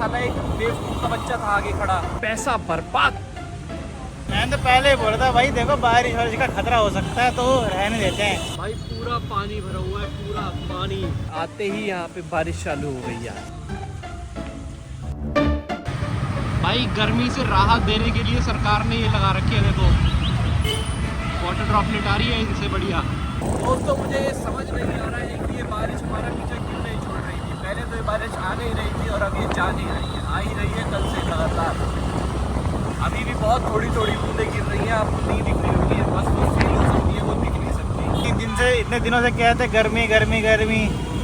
साला एक बेवकूफ का बच्चा था आगे खड़ा, पैसा बर्बाद। मैंने तो पहले ही बोला था भाई, देखो बारिश वारिश का खतरा हो सकता है तो रहने देते हैं। भाई पूरा पानी भरा हुआ है, पूरा पानी। आते ही यहाँ पे बारिश चालू हो गई यार। भाई गर्मी से राहत देने के लिए सरकार ने ये लगा रखी है, देखो वाटर ड्रॉपलेट आ रही है इनसे बढ़िया। दोस्तों मुझे ये समझ नहीं आ रहा है कि ये बारिश हमारा पीछे क्यों नहीं छोड़ रही थी। पहले तो ये बारिश आ नहीं रही थी और अब ये जा नहीं रही है, आ ही रही है कल से लगातार। अभी भी बहुत थोड़ी थोड़ी बूंदें गिर रही हैं, आपको नहीं दिख रही होगी, बस वो फील हो सकती है, वो दिख नहीं सकती। 3 दिन से इतने दिनों से कहते गर्मी गर्मी गर्मी,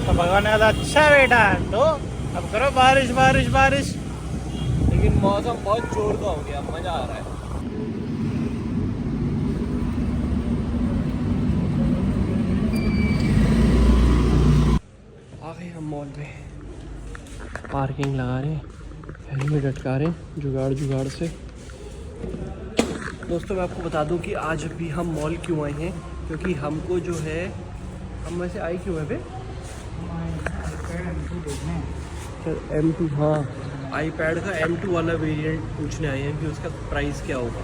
तो भगवान ने कहा अच्छा बेटा तो अब करो बारिश बारिश बारिश। लेकिन मौसम बहुत जोर का हो गया, मज़ा आ रहा है। आ गए हम मॉल में, पार्किंग लगा रहे हैं, हेलमेट अटका रहे हैं जुगाड़ से। दोस्तों मैं आपको बता दूं कि आज भी हम मॉल क्यों आए हैं, क्योंकि हमको जो है, हम वैसे आए क्यों है बे सर, M2, हाँ आईपैड का M2 वाला वेरिएंट पूछने आए हैं कि उसका प्राइस क्या होगा,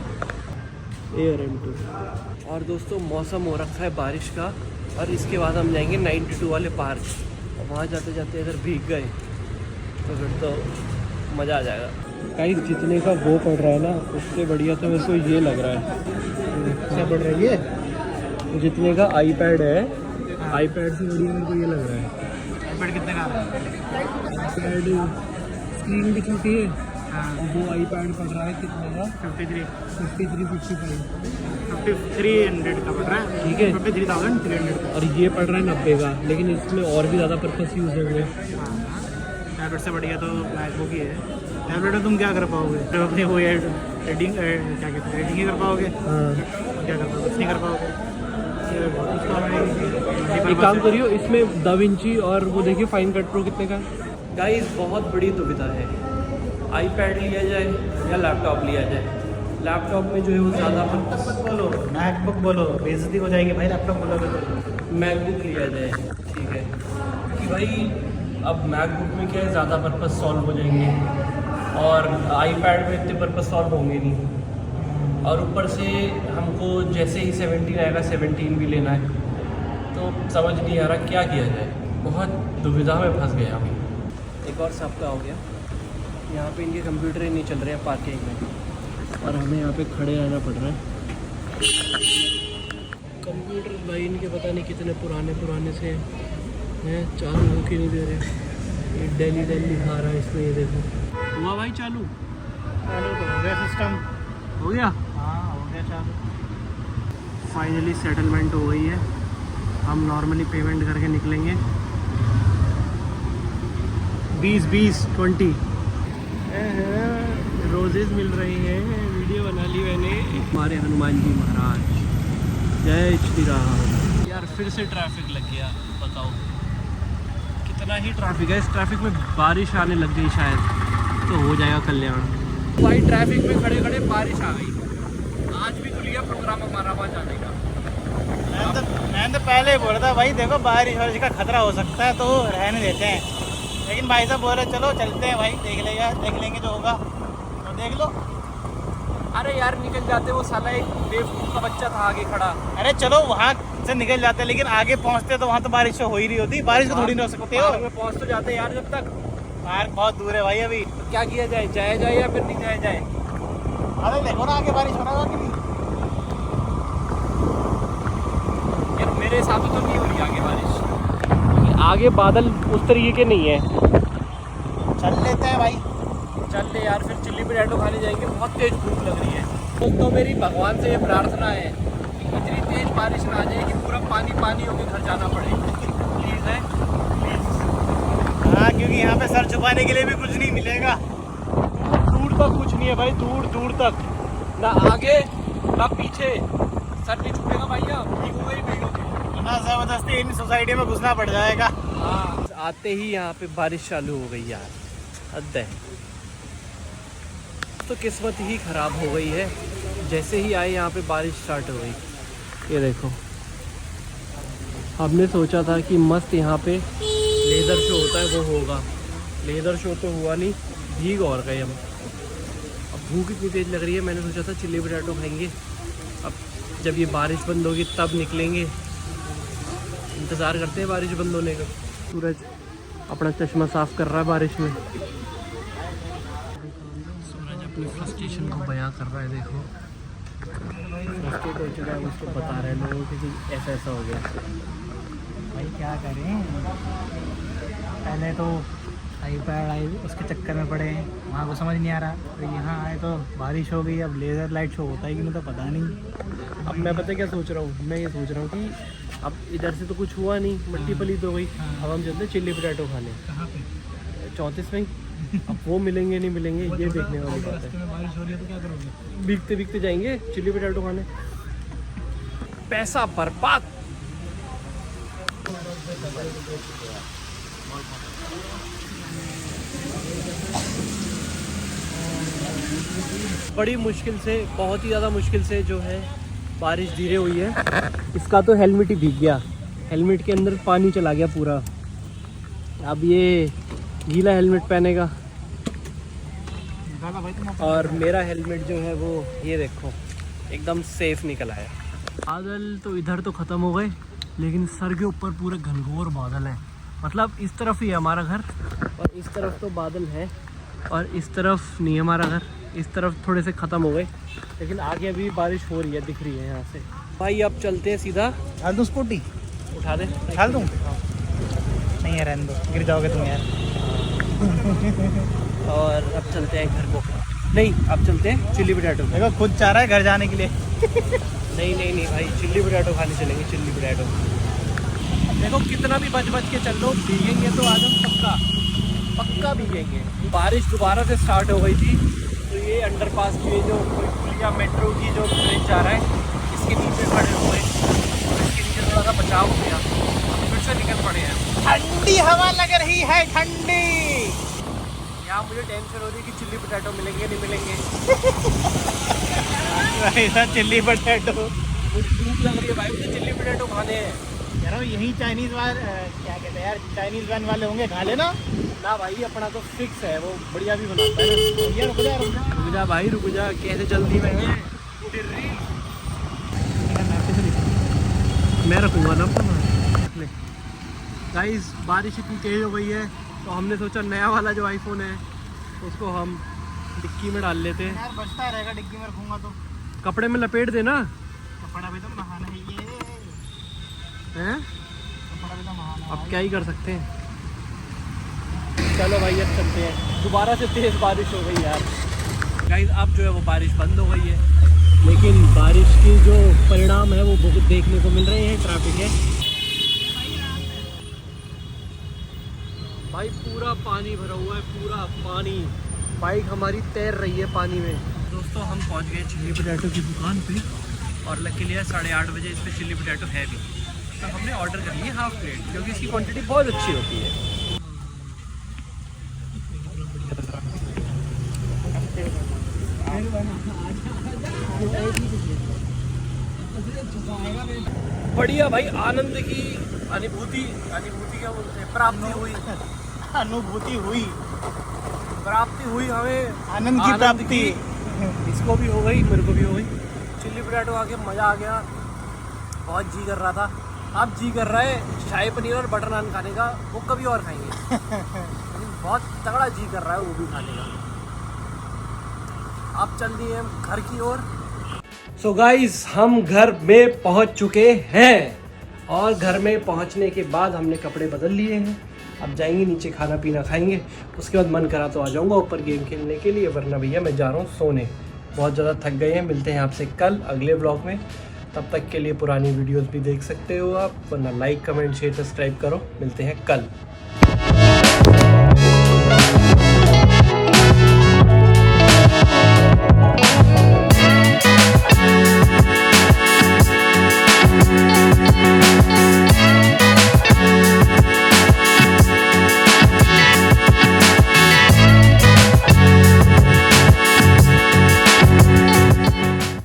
एयर M2। और दोस्तों मौसम हो रखा है बारिश का, और इसके बाद हम जाएंगे 92 वाले पार्क, और वहाँ जाते जाते अगर भीग गए तो फिर तो मज़ा आ जाएगा। गाइस जितने का वो पड़ रहा है ना, उससे बढ़िया तो मेरे को ये लग रहा है। क्या पड़ रही है? जितने का आईपैड है, आईपैड से बढ़िया मेरे को ये लग रहा है। आईपैड कितने का है? आईपैड स्क्रीन भी छोटी है, वो आईपैड पड़ रहा है कितने का? 53 5300 का पड़ रहा है, ठीक है 53,300 और ये पड़ रहा है 90 का, लेकिन इसमें और भी ज़्यादा पर्पस यूज़ होंगे। टैबलेट से बढ़िया तो मैकबुक ही है। टैबलेट में तुम क्या कर पाओगे? तो अपने वो एडिटिंग क्या कहते हैं, एडिटिंग ही कर पाओगे। हाँ क्या कर पाओगे? कुछ नहीं कर पाओगे। एक काम करियो, इसमें दा विंची और वो देखिए फाइन कट प्रो कितने का। गाइस बहुत बड़ी दुविधा है, आईपैड लिया जाए या लैपटॉप लिया जाए। लैपटॉप में जो है वो ज़्यादा मत बोलो, मैकबुक बोलो, बेइज्जती हो जाएगी भाई लैपटॉप बोलोगे तो। मैकबुक लिया जाए, ठीक है कि भाई अब मैकबुक में क्या है, ज़्यादा पर्पस सॉल्व हो जाएंगे और आईपैड में इतने पर्पस सॉल्व होंगे नहीं। और ऊपर से हमको जैसे ही 17 आएगा 17 भी लेना है, तो समझ नहीं आ रहा क्या किया जाए, बहुत दुविधा में फंस गया हम। एक और सबका हो गया, यहाँ पे इनके कंप्यूटर ही नहीं चल रहे हैं पार्किंग में, और हमें यहाँ पे खड़े रहना पड़ रहा है। कंप्यूटर भाई इनके पता नहीं कितने पुराने से हैं, चालू हो के नहीं दे रहे। ये डेली दिखा रहा है इसमें, ये देखो हुआ भाई चालू तो हो गया सिस्टम, हो गया। हाँ हो गया चालू। फाइनली सेटलमेंट हो गई है, हम नॉर्मली पेमेंट करके निकलेंगे। 20 रोजेज मिल रही हैं, वीडियो बना ली मैंने। हमारे हनुमान जी महाराज, जय श्री राम। यार फिर से ट्रैफिक लग गया, बताओ कितना ही ट्रैफिक है। इस ट्रैफिक में बारिश आने लग गई शायद, तो हो जाएगा कल्याण। भाई ट्रैफिक में खड़े खड़े बारिश आ गई, आज भी खुल गया प्रोग्राम हमारा वहाँ जाने का। मैंने तो पहले ही बोला था भाई, देखो बारिश वारिश का खतरा हो सकता है तो रहने देते हैं। लेकिन भाई साहब बोल रहे चलो चलते हैं भाई, देख लेंगे जो होगा तो देख लो। अरे यार निकल जाते, वो साला एक बेवकूफ का बच्चा था आगे खड़ा। अरे चलो वहाँ से निकल जाते, लेकिन आगे पहुँचते तो वहाँ तो बारिश हो ही रही होती, बारिश तो थोड़ी नहीं हो सकती हो। पार्क में पहुँच तो जाते यार, जब तक पार्क बहुत दूर है भाई अभी। तो क्या किया जाए, जाया जाए या फिर नहीं जाया जाए? अरे देखो ना आगे बारिश हो रहा होगा कि नहीं। यार मेरे हिसाब से तो नहीं हो रही आगे बारिश, आगे बादल उस तरीके के नहीं है। चल लेते हैं भाई, चल ले यार, फिर चिल्ली पोटैटो खाने जाएंगे, बहुत तेज भूख लग रही है। तो मेरी भगवान से ये प्रार्थना है कि इतनी तेज बारिश ना आ जाए कि पूरा पानी होकर घर जाना पड़े, प्लीज़ है प्लीज़। हाँ क्योंकि यहाँ पे सर छुपाने के लिए भी कुछ नहीं मिलेगा। दूर तक कुछ नहीं है भाई, दूर तक ना आगे ना पीछे, सर नहीं छुपेगा भैया, ठीक हो गई भीड़ होगी ना, जबरदस्ती इन सोसाइटी में घुसना पड़ जाएगा। हाँ आते ही यहाँ पे बारिश चालू हो गई यार, हद है। तो किस्मत ही ख़राब हो गई है, जैसे ही आए यहाँ पे बारिश स्टार्ट हो गई। ये देखो, हमने सोचा था कि मस्त यहाँ पे लेज़र शो होता है वो होगा, लेदर शो तो हुआ नहीं, भीग और गए हम। अब भूख इतनी तेज़ लग रही है, मैंने सोचा था चिल्ली पोटैटो खाएंगे। अब जब ये बारिश बंद होगी तब निकलेंगे, इंतज़ार करते हैं बारिश बंद होने का। सूरज अपना चश्मा साफ कर रहा है बारिश में। सूरज अपनी फ्रस्ट्रेशन को बयां कर रहा है, देखो फ्रस्ट्रेट हो चुका है, उसको बता रहे हैं लोगों कि ऐसा ऐसा हो गया। भाई क्या करें, पहले तो iPad आई उसके चक्कर में पड़े हैं, वहाँ को समझ नहीं आ रहा, तो यहाँ आए तो बारिश हो गई। अब लेज़र लाइट शो होता है कि नहीं तो पता नहीं। अब मैं पता क्या सोच रहा हूँ, मैं ये सोच रहा हूँ कि अब इधर से तो कुछ हुआ नहीं, मट्टी पलीत हो गई। अब हम चलते हैं चिल्ली पोटैटो खाने। कहाँ पे? 34 में। अब वो मिलेंगे नहीं मिलेंगे ये देखने वाली बात है। बारिश हो रही है तो क्या करोगे? भीगते भीगते जाएंगे चिल्ली पोटैटो खाने। पैसा बर्बाद। बड़ी मुश्किल से, बहुत ही ज़्यादा मुश्किल से जो है बारिश धीरे हुई है। इसका तो हेलमेट ही भीग गया, हेलमेट के अंदर पानी चला गया पूरा। अब ये गीला हेलमेट पहनेगा और मेरा हेलमेट जो है वो ये देखो एकदम सेफ निकल आया। बादल तो इधर तो ख़त्म हो गए, लेकिन सर के ऊपर पूरे घनघोर बादल है। मतलब इस तरफ ही है हमारा घर और इस तरफ तो बादल है और इस तरफ नहीं है हमारा घर। इस तरफ थोड़े से ख़त्म हो गए, लेकिन आगे अभी बारिश हो रही है, दिख रही है यहाँ से। भाई अब चलते हैं सीधा। डाल दूँ स्कूटी? उठा दे। डाल दूँ? नहीं है, रहने दो, गिर जाओगे तुम यार। और अब चलते हैं घर को। नहीं, अब चलते हैं चिल्ली पोटैटो। देखो खुद चाह रहा है घर जाने के लिए। नहीं नहीं नहीं भाई, चिल्ली पोटैटो खाने चलेंगे, चिल्ली पोटैटो। देखो कितना भी बच बच के चल लो, भीगेंगे तो आज हम पक्का पक्का भीगेंगे। बारिश दोबारा से स्टार्ट हो गई थी, तो ये अंडरपास की जो पुलिया मेट्रो की जो ब्रिज जा रहा है, इसके नीचे खड़े हुए, इसके नीचे थोड़ा सा बचाव हो गया, फिर से निकल पड़े हैं। ठंडी हवा लग रही है, ठंडी। यहाँ मुझे टेंशन हो रही है कि चिल्ली पोटैटो मिलेंगे नहीं मिलेंगे। चिल्ली पोटैटो मुझे भूख लग रही है भाई, मुझे चिल्ली पोटैटो खाने हैं यार। यही चाइनीज़ वाले क्या कहते हैं यार, चाइनीज़ वैन वाले होंगे, खा लेना ना भाई। अपना तो फिक्स है, वो बढ़िया भी बनाता है ना। ये रुक जा रुक जा भाई, रुक जा, कैसे जल्दी में है। मैं रखूँगा ना अपना। गाइस बारिश इतनी तेज़ हो गई है, तो हमने सोचा नया वाला जो आईफोन है उसको हम डिक्की में डाल लेते हैं। यार बचता रहेगा, डिक्की में रखूँगा तो। कपड़े में लपेट देना। कपड़ा भी तो महान है ये, हैं? कपड़ा भी तो महान है। अब क्या ही कर सकते हैं। चलो भाई अब चलते हैं। दोबारा से तेज़ बारिश हो गई यार। गाइस अब जो है वो बारिश बंद हो गई है, लेकिन बारिश की जो परिणाम है वो बहुत देखने को मिल रहे हैं। ट्रैफिक है भाई, पूरा पानी भरा हुआ है, पूरा पानी। बाइक हमारी तैर रही है पानी में। दोस्तों हम पहुंच गए चिल्ली पोटैटो की दुकान पे, और लकीली 8:30 बजे इस पर चिल्ली पोटैटो है भी। तो हमने ऑर्डर कर लिए हाफ प्लेट, क्योंकि इसकी क्वांटिटी बहुत अच्छी होती है। बढ़िया भाई, आनंद की अनुभूति क्या बोलते हैं, प्राप्ति हुई। अनुभूति हुई, प्राप्ति हुई हमें, आनंद की प्राप्ति। इसको भी हो गई, मेरे को भी हो गई। चिल्ली पोटैटो आके मज़ा आ गया, बहुत जी कर रहा था। अब जी कर रहा है शाही पनीर और बटर नान खाने का, वो कभी और खाएंगे। बहुत तगड़ा जी कर रहा है वो भी खाने का। अब चल दिए हम घर की ओर। सो गाइस हम घर में पहुंच चुके हैं, और घर में पहुंचने के बाद हमने कपड़े बदल लिए हैं। अब जाएंगे नीचे, खाना पीना खाएंगे, उसके बाद मन करा तो आ जाऊंगा ऊपर गेम खेलने के लिए, वरना भैया मैं जा रहा हूँ सोने। बहुत ज़्यादा थक गए हैं। मिलते हैं आपसे कल अगले ब्लॉग में। तब तक के लिए पुरानी वीडियोस भी देख सकते हो आप, वरना लाइक कमेंट शेयर सब्सक्राइब करो। मिलते हैं कल।